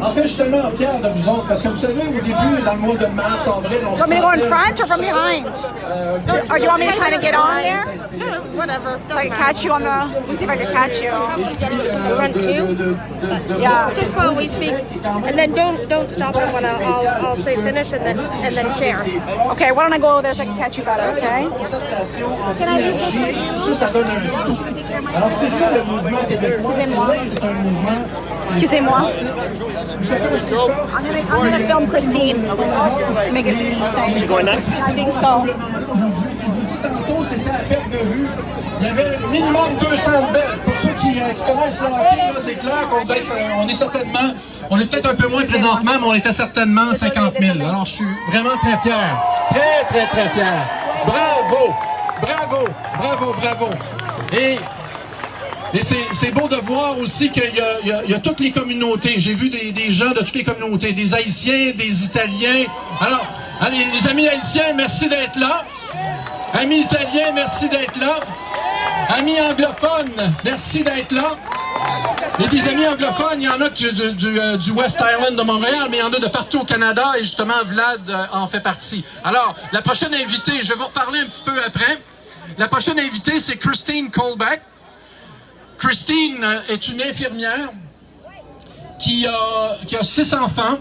En fait, je suis tellement fier de vous autres parce que vous savez, au début, dans le mois de mars, avril, on se You want me to go in front or from behind? Or do you want me to kind of get on there? Whatever. So I can catch you on the. Let me see if I can catch you. Get it from the front too. Yeah. Just while we speak, and then don't stop it when I'll say finish and then share. Okay, why don't I go over there so I can catch you better, okay? Ça, ça donne un tout. Alors, c'est ça le mouvement québécois. Excusez-moi. C'est un mouvement. Excusez-moi. I'm gonna film Christine. Make it. Thanks. You going next? I think so. Aujourd'hui, je vous dis tantôt, c'était à perte de vue. Il y avait minimum 200 belles. Pour ceux qui connaissent le hockey, là, c'est clair qu'on doit être, on est certainement, on est peut-être un peu moins présentement, mais on était certainement 50 000. Alors, je suis vraiment très fier. Très, très, très fier. Bravo! Bravo! Bravo! Bravo! Et c'est beau de voir aussi qu'il y a toutes les communautés. J'ai vu des gens de toutes les communautés, des Haïtiens, des Italiens. Alors, allez, les amis haïtiens, merci d'être là. Amis italiens, merci d'être là. Amis anglophones, merci d'être là. Et des amis anglophones, il y en a du West Island de Montréal, mais il y en a de partout au Canada et justement Vlad en fait partie. Alors, la prochaine invitée, je vais vous reparler un petit peu après. La prochaine invitée, c'est Christine Colbeck. Christine est une infirmière qui a 6 enfants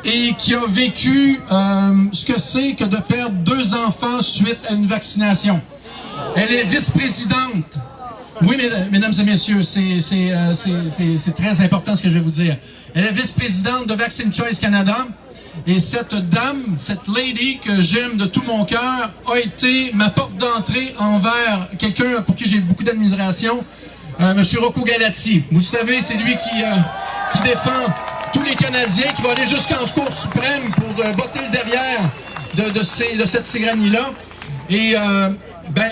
et qui a vécu ce que c'est que de perdre 2 enfants suite à une vaccination. Elle est vice-présidente. Oui, mesdames et messieurs, c'est très important ce que je vais vous dire. Elle est vice-présidente de Vaccine Choice Canada. Et cette dame, cette lady que j'aime de tout mon cœur, a été ma porte d'entrée envers quelqu'un pour qui j'ai beaucoup d'admiration, M. Rocco Galati. Vous savez, c'est lui qui défend tous les Canadiens, qui va aller jusqu'en Cour suprême pour botter le derrière de cette tyrannie-là. Et,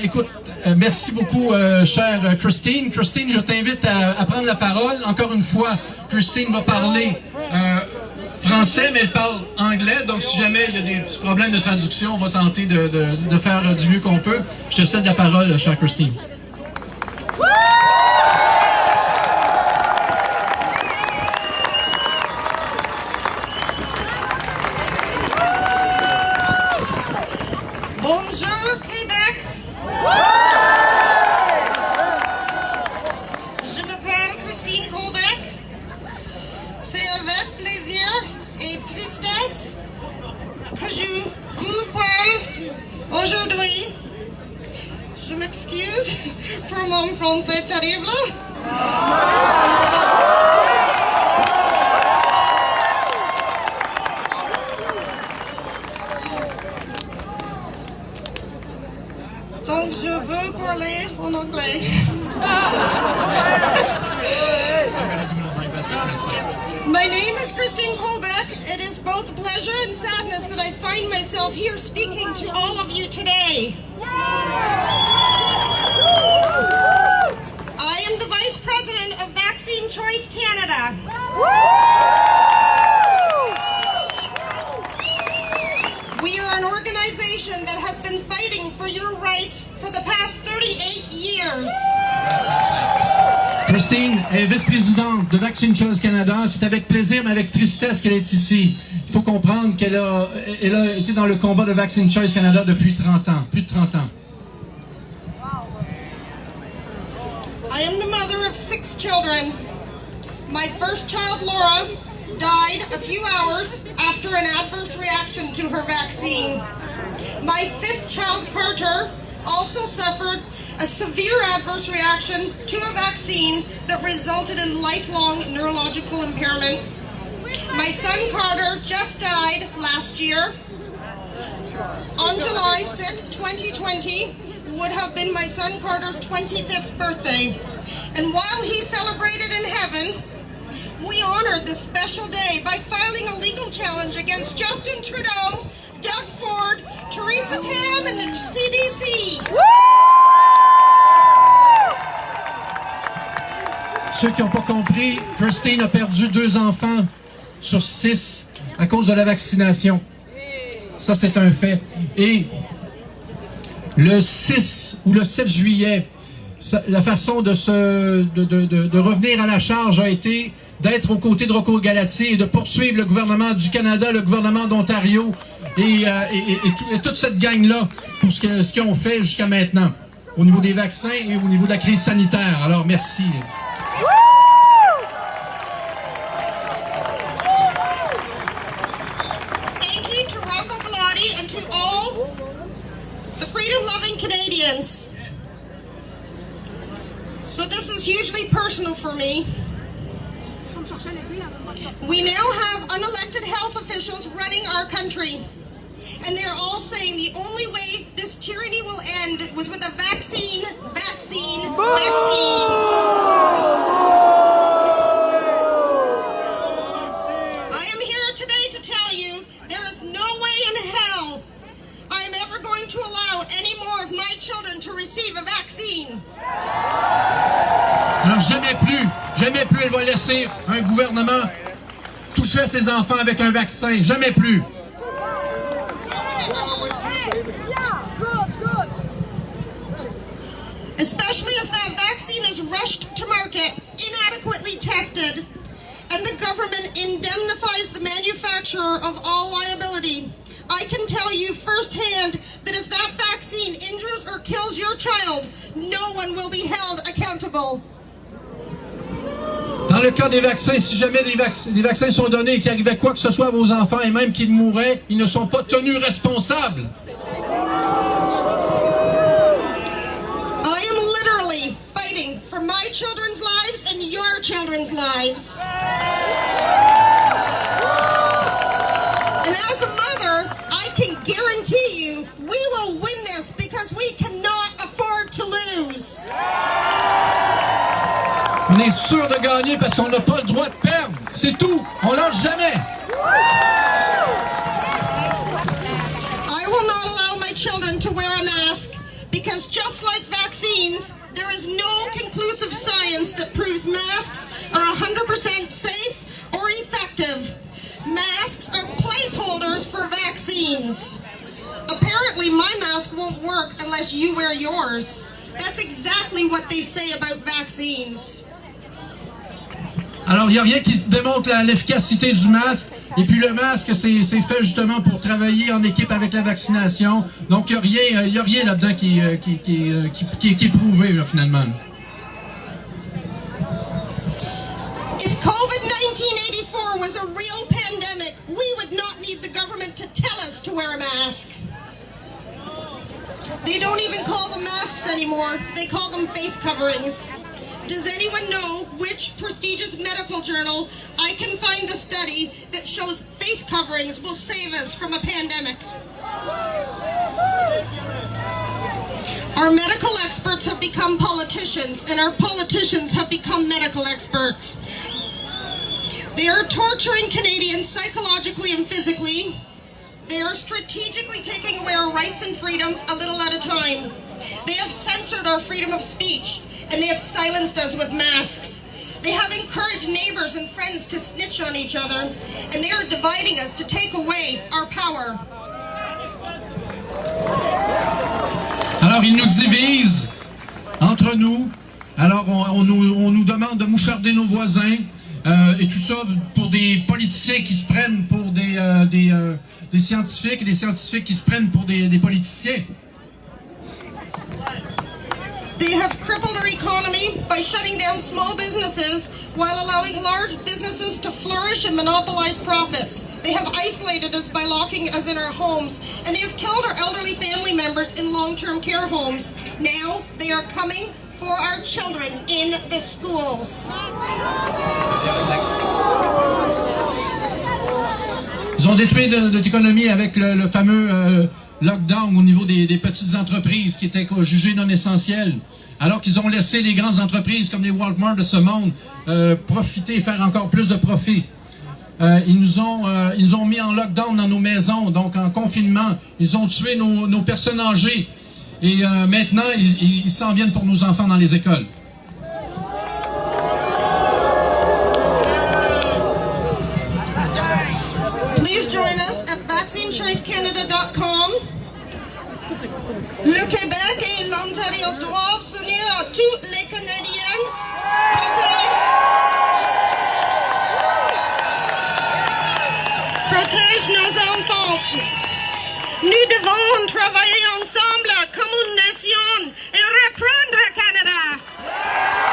écoute, merci beaucoup, chère Christine. Christine, je t'invite à prendre la parole. Encore une fois, Christine va parler français, mais elle parle anglais. Donc, si jamais il y a des petits problèmes de traduction, on va tenter de faire du mieux qu'on peut. Je te cède la parole, chère Christine. Bonjour Québec. Je m'appelle Christine Colbeck. C'est avec plaisir et tristesse que je vous parle aujourd'hui. Je m'excuse pour mon français terrible. Donc je veux parler en anglais. My name is Christine Colbeck. It is both pleasure and sadness that I find myself here speaking to all of you today. I am the Vice President of Vaccine Choice Canada. We are an organization that has been fighting for your rights for the past 38 years. Christine est vice-présidente de Vaccine Choice Canada. C'est avec plaisir, mais avec tristesse qu'elle est ici. Il faut comprendre qu'elle a été dans le combat de Vaccine Choice Canada depuis 30 ans, plus de 30 ans. I am the mother of 6 children. My first child, Laura, died a few hours after an adverse reaction to her vaccine. My 5th child, Carter, also suffered a severe adverse reaction to a vaccine that resulted in lifelong neurological impairment. My son, Carter, just died last year. On July 6, 2020, would have been my son Carter's 25th birthday. And while he celebrated in heaven, we honored this special day by filing a legal challenge against Justin Trudeau, Doug Ford, Theresa Tam, and the CBC. Ceux qui n'ont pas compris, Christine a perdu 2 enfants sur 6 à cause de la vaccination. Ça, c'est un fait. Et le 6 ou le 7 juillet, la façon de revenir à la charge a été d'être aux côtés de Rocco Galati et de poursuivre le gouvernement du Canada, le gouvernement d'Ontario et toute cette gang-là pour ce qu'ils ont fait jusqu'à maintenant au niveau des vaccins et au niveau de la crise sanitaire. Alors, merci. Thank you to Rocco Galati and to all the freedom-loving Canadians. So this is hugely personal for me. We now have unelected health officials running our country, and they're all saying the only way this tyranny will end was with a vaccine, vaccine, vaccine. I am here today to tell you there is no way in hell I am ever going to allow any more of my children to receive a vaccine. Alors, jamais plus, elle va laisser un gouvernement toucher ses enfants avec un vaccin. Jamais plus. Especially if that vaccine is rushed to market, inadequately tested, and the government indemnifies the manufacturer of all liability. I can tell you firsthand that if that vaccine injures or kills your child, no one will be held accountable. Dans le cas des vaccins, si jamais des vaccins sont donnés et qu'il arrivait quoi que ce soit à vos enfants et même qu'ils mourraient, ils ne sont pas tenus responsables. I am literally fighting for my children's lives and your children's lives. And as a mother, I can guarantee you we will win this because we cannot afford to lose. On est sûr de gagner parce qu'on n'a pas le droit de perdre. C'est tout. On lâche jamais. I will not allow my children to wear a mask because just like vaccines, there is no conclusive science that proves masks are 100% safe or effective. Masks are placeholders for vaccines. Apparently, my mask won't work unless you wear yours. That's exactly what they say about vaccines. Alors, il n'y a rien qui démontre l'efficacité du masque. Et puis, le masque, c'est fait justement pour travailler en équipe avec la vaccination. Donc, il n'y a rien là-dedans qui est prouvé, là, finalement. If COVID-1984 was a real pandemic, we would not need the government to tell us to wear a mask. They don't even call them masks anymore. They call them face coverings. Does anyone know which prestigious medical journal I can find the study that shows face coverings will save us from a pandemic? Our medical experts have become politicians, and our politicians have become medical experts. They are torturing Canadians psychologically and physically. They are strategically taking away our rights and freedoms a little at a time. They have censored our freedom of speech, and they have silenced us with masks. They have encouraged neighbors and friends to snitch on each other, and they are dividing us to take away our power. Alors, ils nous divisent entre nous. Alors, on nous demande de moucharder nos voisins. Et tout ça pour des politiciens qui se prennent pour des scientifiques et des scientifiques qui se prennent pour des politiciens. They have crippled our economy by shutting down small businesses while allowing large businesses to flourish and monopolize profits. They have isolated us by locking us in our homes, and they have killed our elderly family members in long-term care homes. Now they are coming for our children in the schools. Ils ont détruit notre économie avec le fameux lockdown au niveau des petites entreprises qui étaient jugées non essentielles, alors qu'ils ont laissé les grandes entreprises comme les Walmart de ce monde profiter et faire encore plus de profit. Ils nous ont mis en lockdown dans nos maisons, donc en confinement. Ils ont tué nos personnes âgées. Et maintenant, ils s'en viennent pour nos enfants dans les écoles. Please join us at vaccinechoicecanada.com. Le Québec et l'Ontario doivent s'unir à tous les Canadiens. Protège. protège nos enfants. Nous devons travailler ensemble comme une nation et reprendre le Canada.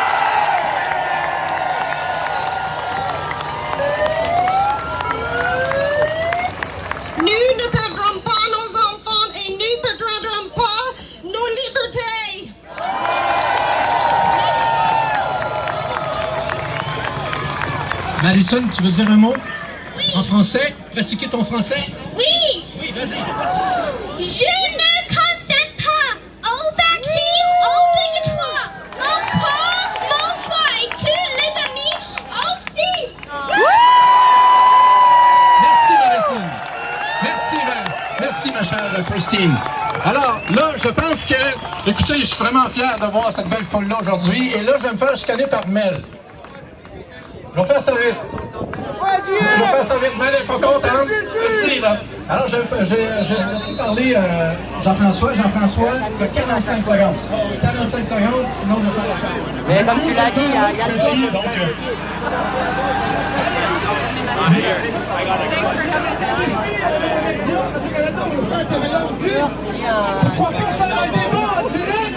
Nous ne perdrons pas nos enfants et nous ne perdrons pas nos libertés. Madison, tu veux dire un mot? Oui. En français? Pratiquer ton français? Oui, Oui, vas-y. je ne consens pas au vaccin obligatoire. Mon corps, mon foie et tous les amis aussi. Merci, Madison. Merci, ma chère Christine. Alors, là, je pense que... Écoutez, je suis vraiment fier de voir cette belle foule-là aujourd'hui. Et là, je vais me faire chicaner par Mel. Je vais faire ça vite. Mel n'est pas contente. Je le dis, là. Alors, je vais laisser parler Jean-François. Jean-François, tu as 45 secondes. 45 secondes, sinon je vais faire la chambre. Mais comme tu l'as dit, il y a le chiffre. Donc, Pourquoi pas faire un débat en direct?